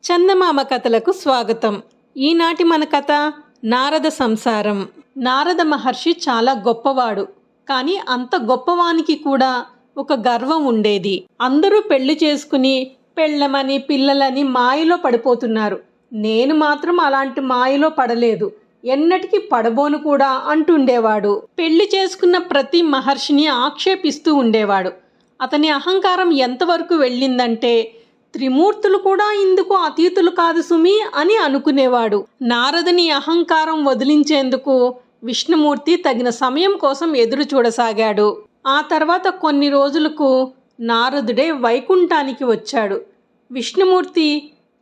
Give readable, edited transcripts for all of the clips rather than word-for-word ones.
చందమామ కథలకు స్వాగతం. ఈనాటి మన కథ నారద సంసారం. నారద మహర్షి చాలా గొప్పవాడు. కానీ అంత గొప్పవానికి కూడా ఒక గర్వం ఉండేది. అందరూ పెళ్లి చేసుకుని పెళ్ళమని పిల్లలని మాయలో పడిపోతున్నారు. నేను మాత్రం అలాంటి మాయలో పడలేదు, ఎన్నటికీ పడబోను కూడా అంటుండేవాడు. పెళ్లి చేసుకున్న ప్రతి మహర్షిని ఆక్షేపిస్తూ ఉండేవాడు. అతని అహంకారం ఎంతవరకు వెళ్ళిందంటే త్రిమూర్తులు కూడా ఇందుకు అతీతులు కాదు సుమి అని అనుకునేవాడు. నారదుని అహంకారం వదిలించేందుకు విష్ణుమూర్తి తగిన సమయం కోసం ఎదురు చూడసాగాడు. ఆ తర్వాత కొన్ని రోజులకు నారదుడే వైకుంఠానికి వచ్చాడు. విష్ణుమూర్తి,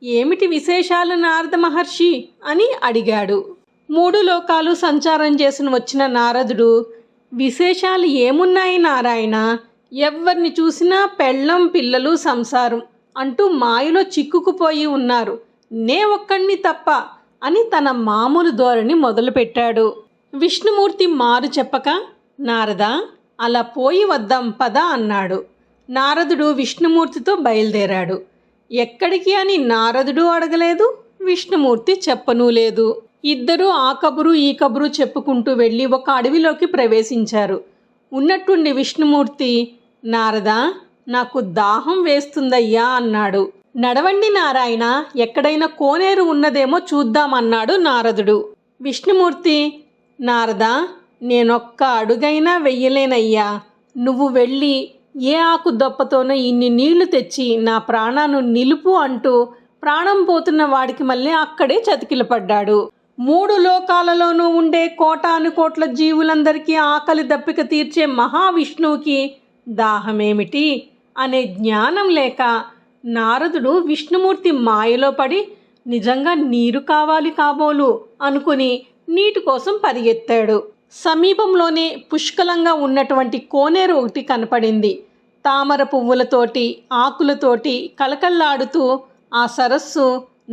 ఏమిటి విశేషాలు నారద మహర్షి అని అడిగాడు. 3 లోకాలు సంచారం చేసిన వచ్చిన నారదుడు, విశేషాలు ఏమున్నాయి నారాయణ, ఎవరిని చూసినా పెళ్ళం పిల్లలు సంసారం అంటూ మాయలో చిక్కుకుపోయి ఉన్నారు, నే ఒక్కడిని తప్ప అని తన మామూలు ధోరణి మొదలుపెట్టాడు. విష్ణుమూర్తి మారు చెప్పక, నారద అలా పోయి వద్దాం పద అన్నాడు. నారదుడు విష్ణుమూర్తితో బయలుదేరాడు. ఎక్కడికి అని నారదుడు అడగలేదు, విష్ణుమూర్తి చెప్పనూ లేదు. ఇద్దరూ ఆ కబురు ఈ కబురు చెప్పుకుంటూ వెళ్ళి ఒక అడవిలోకి ప్రవేశించారు. ఉన్నట్టుండి విష్ణుమూర్తి, నారద నాకు దాహం వేస్తుందయ్యా అన్నాడు. నడవండి నారాయణ, ఎక్కడైనా కోనేరు ఉన్నదేమో చూద్దామన్నాడు నారదుడు. విష్ణుమూర్తి, నారద నేనొక్క అడుగైనా వెయ్యలేనయ్యా, నువ్వు వెళ్ళి ఏ ఆకు దొప్పతోనో ఇన్ని నీళ్లు తెచ్చి నా ప్రాణాన్ని నిలుపు అంటూ ప్రాణం పోతున్న వాడికి మళ్ళీ అక్కడే చతికిలపడ్డాడు. 3 లోకాలలోనూ ఉండే కోటాను కోట్ల జీవులందరికీ ఆకలి దప్పిక తీర్చే మహావిష్ణువుకి దాహమేమిటి అనే జ్ఞానం లేక నారదుడు విష్ణుమూర్తి మాయలో పడి నిజంగా నీరు కావాలి కాబోలు అనుకుని నీటి కోసం పరిగెత్తాడు. సమీపంలోనే పుష్కలంగా ఉన్నటువంటి కోనేరు ఒకటి కనపడింది. తామర పువ్వులతోటి ఆకులతోటి కలకల్లాడుతూ ఆ సరస్సు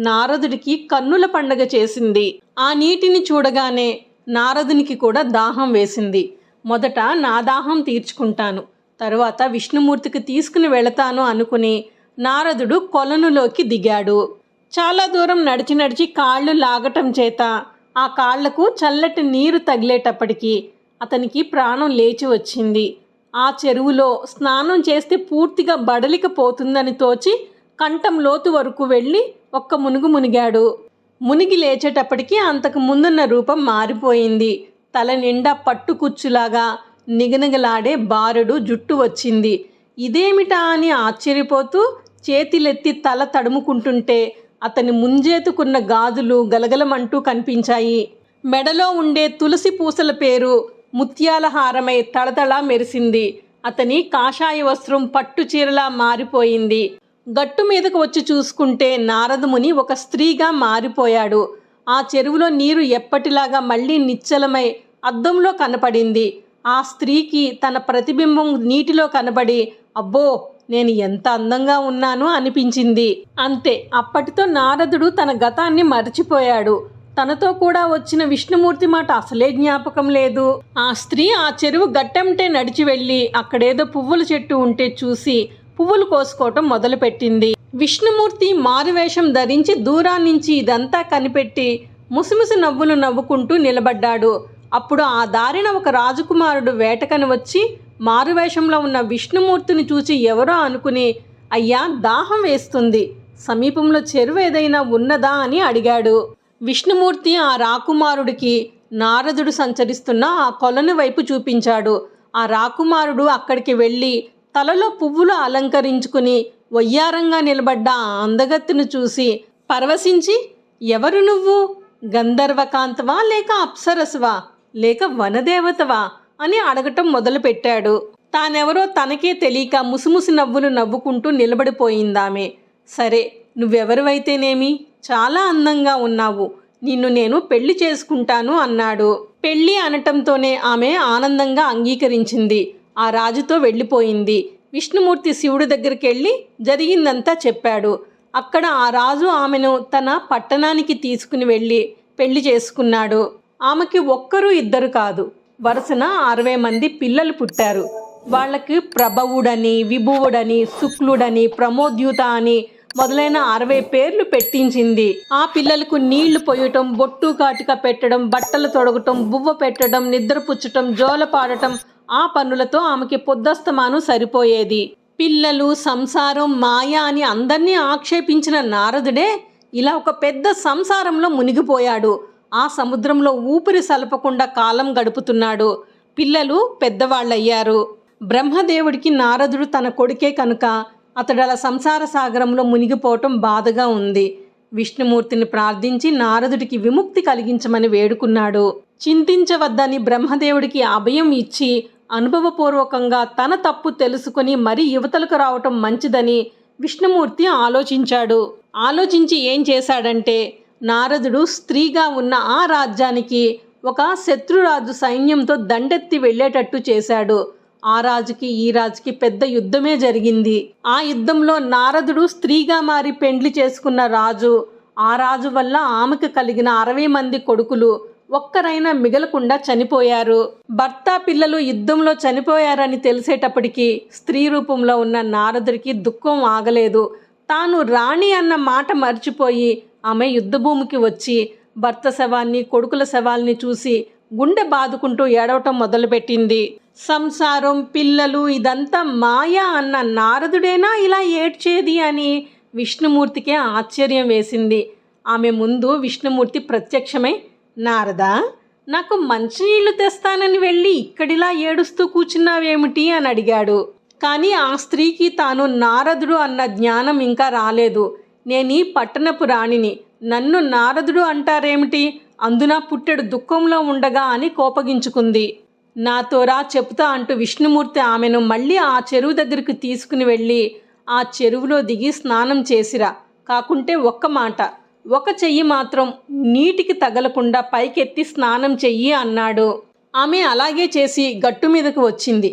నారదుడికి కన్నుల పండగ చేసింది. ఆ నీటిని చూడగానే నారదునికి కూడా దాహం వేసింది. మొదట నా దాహం తీర్చుకుంటాను, తరువాత విష్ణుమూర్తికి తీసుకుని వెళతాను అనుకుని నారదుడు కొలనులోకి దిగాడు. చాలా దూరం నడిచి నడిచి కాళ్ళు లాగటం చేత ఆ కాళ్లకు చల్లటి నీరు తగిలేటప్పటికీ అతనికి ప్రాణం లేచి వచ్చింది. ఆ చెరువులో స్నానం చేస్తే పూర్తిగా బడలికపోతుందని తోచి కంఠం లోతు వరకు వెళ్ళి ఒక్క మునుగు మునిగాడు. మునిగి లేచేటప్పటికీ అంతకు ముందున్న రూపం మారిపోయింది. తల నిండా పట్టుకుచ్చులాగా నిగనిగలాడే బారెడు జుట్టు వచ్చింది. ఇదేమిటా అని ఆశ్చర్యపోతూ చేతిలెత్తి తల తడుముకుంటుంటే అతని ముంజేతుకున్న గాజులు గలగలమంటూ కనిపించాయి. మెడలో ఉండే తులసి పూసల పేరు ముత్యాల హారమై తళతళ మెరిసింది. అతని కాషాయ వస్త్రం పట్టు చీరలా మారిపోయింది. గట్టు మీదకు వచ్చి చూసుకుంటే నారదముని ఒక స్త్రీగా మారిపోయాడు. ఆ చెరువులో నీరు ఎప్పటిలాగా మళ్ళీ నిశ్చలమై అద్దంలో కనపడింది. ఆ స్త్రీకి తన ప్రతిబింబం నీటిలో కనబడి, అబ్బో నేను ఎంత అందంగా ఉన్నాను అనిపించింది. అంతే, అప్పటితో నారదుడు తన గతాన్ని మరచిపోయాడు. తనతో కూడా వచ్చిన విష్ణుమూర్తి మాట అసలే జ్ఞాపకం లేదు. ఆ స్త్రీ ఆ చెరువు గట్టంటే నడిచి వెళ్ళి అక్కడేదో పువ్వుల చెట్టు ఉంటే చూసి పువ్వులు కోసుకోవటం మొదలుపెట్టింది. విష్ణుమూర్తి మారువేషం ధరించి దూరాన్నించి ఇదంతా కనిపెట్టి ముసిముసి నవ్వులు నవ్వుకుంటూ నిలబడ్డాడు. అప్పుడు ఆ దారిన ఒక రాజకుమారుడు వేటకని వచ్చి మారువేషంలో ఉన్న విష్ణుమూర్తిని చూచి ఎవరో అనుకుని, అయ్యా దాహం వేస్తుంది, సమీపంలో చెరువు ఏదైనా ఉన్నదా అని అడిగాడు. విష్ణుమూర్తి ఆ రాకుమారుడికి నారదుడు సంచరిస్తున్న ఆ కొలను వైపు చూపించాడు. ఆ రాకుమారుడు అక్కడికి వెళ్ళి తలలో పువ్వులు అలంకరించుకుని వయ్యారంగా నిలబడ్డ ఆ అందగత్తెను చూసి పరవశించి, ఎవరు నువ్వు, గంధర్వకాంతవా లేక అప్సరసవా లేక వనదేవతవా అని అడగటం మొదలుపెట్టాడు. తానెవరో తనకే తెలియక ముసిముసి నవ్వులు నవ్వుకుంటూ నిలబడిపోయిందామె. సరే, నువ్వెవరివైతేనేమి, చాలా అందంగా ఉన్నావు, నిన్ను నేను పెళ్లి చేసుకుంటాను అన్నాడు. పెళ్లి అనటంతోనే ఆమె ఆనందంగా అంగీకరించింది. ఆ రాజుతో వెళ్ళిపోయింది. విష్ణుమూర్తి శివుడి దగ్గరికి వెళ్ళి జరిగిందంతా చెప్పాడు. అక్కడ ఆ రాజు ఆమెను తన పట్టణానికి తీసుకుని వెళ్ళి పెళ్లి చేసుకున్నాడు. ఆమెకి ఒక్కరు ఇద్దరు కాదు, వరుసన 60 మంది పిల్లలు పుట్టారు. వాళ్ళకి ప్రభవుడని, విభువుడని, శుక్లుడని, ప్రమోద్యుత అని మొదలైన 60 పేర్లు పెట్టించింది. ఆ పిల్లలకు నీళ్లు పోయటం, బొట్టు కాటిక పెట్టడం, బట్టలు తొడగటం, బువ్వ పెట్టడం, నిద్రపుచ్చటం, జోలపాడటం, ఆ పనులతో ఆమెకి పొద్దస్తమాను సరిపోయేది. పిల్లలు, సంసారం, మాయ అని అందర్నీ ఆక్షేపించిన నారదుడే ఇలా ఒక పెద్ద సంసారంలో మునిగిపోయాడు. ఆ సముద్రంలో ఊపిరి సలపకుండా కాలం గడుపుతున్నాడు. పిల్లలు పెద్దవాళ్ళయ్యారు. బ్రహ్మదేవుడికి నారదుడు తన కొడుకే కనుక అతడలా సంసార సాగరంలో మునిగిపోవటం బాధగా ఉంది. విష్ణుమూర్తిని ప్రార్థించి నారదుడికి విముక్తి కలిగించమని వేడుకున్నాడు. చింతించవద్దని బ్రహ్మదేవుడికి అభయం ఇచ్చి అనుభవపూర్వకంగా తన తప్పు తెలుసుకుని మరీ యువతలకు రావటం మంచిదని విష్ణుమూర్తి ఆలోచించాడు. ఆలోచించి ఏం చేశాడంటే, నారదుడు స్త్రీగా ఉన్న ఆ రాజ్యానికి ఒక శత్రురాజు సైన్యంతో దండెత్తి వెళ్ళేటట్టు చేశాడు. ఆ రాజుకి ఈ రాజుకి పెద్ద యుద్ధమే జరిగింది. ఆ యుద్ధంలో నారదుడు స్త్రీగా మారి పెండ్లి చేసుకున్న రాజు, ఆ రాజు వల్ల ఆమెకు కలిగిన 60 మంది కొడుకులు ఒక్కరైనా మిగలకుండా చనిపోయారు. భర్త, పిల్లలు యుద్ధంలో చనిపోయారని తెలిసేటప్పటికి స్త్రీ రూపంలో ఉన్న నారదుడికి దుఃఖం ఆగలేదు. తాను రాణి అన్న మాట మర్చిపోయి ఆమె యుద్ధభూమికి వచ్చి భర్త శవాన్ని, కొడుకుల శవాల్ని చూసి గుండె బాదుకుంటూ ఏడవటం మొదలుపెట్టింది. సంసారం, పిల్లలు ఇదంతా మాయా అన్న నారదుడేనా ఇలా ఏడ్చేది అని విష్ణుమూర్తికే ఆశ్చర్యం వేసింది. ఆమె ముందు విష్ణుమూర్తి ప్రత్యక్షమై, నారదా, నాకు మంచినీళ్లు తెస్తానని వెళ్ళి ఇక్కడిలా ఏడుస్తూ కూర్చున్నావేమిటి అని అడిగాడు. కానీ ఆ స్త్రీకి తాను నారదుడు అన్న జ్ఞానం ఇంకా రాలేదు. నేనీ పట్టణపు రాణిని, నన్ను నారదుడు అంటారేమిటి, అందున పుట్టెడు దుఃఖంలో ఉండగా అని కోపగించుకుంది. నాతో రా చెప్తా అంటూ విష్ణుమూర్తి ఆమెను మళ్ళీ ఆ చెరువు దగ్గరికి తీసుకుని వెళ్ళి ఆ చెరువులో దిగి స్నానం చేసిరా, కాకుంటే ఒక్క మాట, ఒక చెయ్యి మాత్రం నీటికి తగలకుండా పైకెత్తి స్నానం చెయ్యి అన్నాడు. ఆమె అలాగే చేసి గట్టు మీదకు వచ్చింది.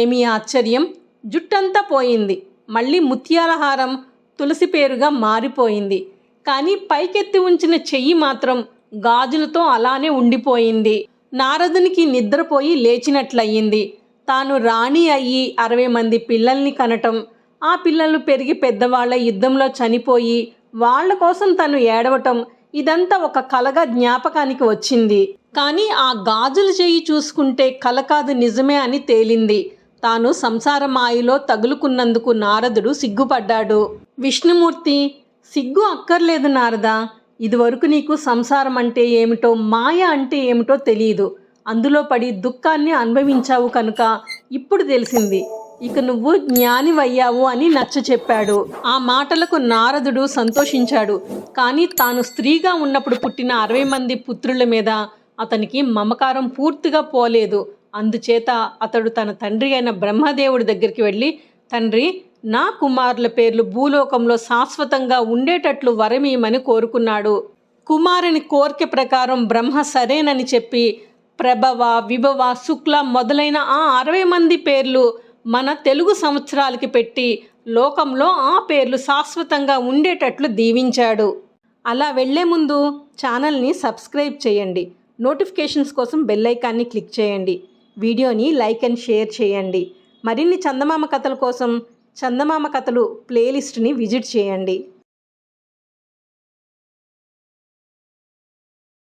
ఏమీ ఆశ్చర్యం, జుట్టంతా పోయింది. మళ్ళీ ముత్యాల హారం తులసి పేరుగా మారిపోయింది. కానీ పైకెత్తి ఉంచిన చెయ్యి మాత్రం గాజులతో అలానే ఉండిపోయింది. నారదునికి నిద్రపోయి లేచినట్లయింది. తాను రాణి అయ్యి 60 మంది పిల్లల్ని కనటం, ఆ పిల్లలు పెరిగి పెద్దవాళ్ళ యుద్ధంలో చనిపోయి వాళ్ళ కోసం తను ఏడవటం, ఇదంతా ఒక కలగా జ్ఞాపకానికి వచ్చింది. కానీ ఆ గాజుల చెయ్యి చూసుకుంటే కల కాదు, నిజమే అని తేలింది. తాను సంసార మాయలో తగులుకున్నందుకు నారదుడు సిగ్గుపడ్డాడు. విష్ణుమూర్తి, సిగ్గు అక్కర్లేదు నారదా, ఇదివరకు నీకు సంసారం అంటే ఏమిటో, మాయ అంటే ఏమిటో తెలియదు. అందులో పడి దుఃఖాన్ని అనుభవించావు కనుక ఇప్పుడు తెలిసింది. ఇక నువ్వు జ్ఞానివయ్యావు అని నచ్చ చెప్పాడు. ఆ మాటలకు నారదుడు సంతోషించాడు. కానీ తాను స్త్రీగా ఉన్నప్పుడు పుట్టిన 60 మంది పుత్రుల మీద అతనికి మమకారం పూర్తిగా పోలేదు. అందుచేత అతడు తన తండ్రి అయిన బ్రహ్మదేవుడి దగ్గరికి వెళ్ళి, తండ్రి, నా కుమారుల పేర్లు భూలోకంలో శాశ్వతంగా ఉండేటట్లు వరమీయమని కోరుకున్నాడు. కుమారుని కోరిక ప్రకారం బ్రహ్మ సరేనని చెప్పి ప్రభవ, విభవ, శుక్ల మొదలైన ఆ 60 మంది పేర్లు మన తెలుగు సంవత్సరాలకి పెట్టి లోకంలో ఆ పేర్లు శాశ్వతంగా ఉండేటట్లు దీవించాడు. అలా వెళ్లే ముందు ఛానల్ని సబ్స్క్రైబ్ చేయండి. నోటిఫికేషన్స్ కోసం బెల్ ఐకాన్ని క్లిక్ చేయండి. వీడియోని లైక్ అండ్ షేర్ చేయండి. మరిన్ని చందమామ కథల కోసం చందమామ కథలు ప్లేలిస్ట్ని విజిట్ చేయండి.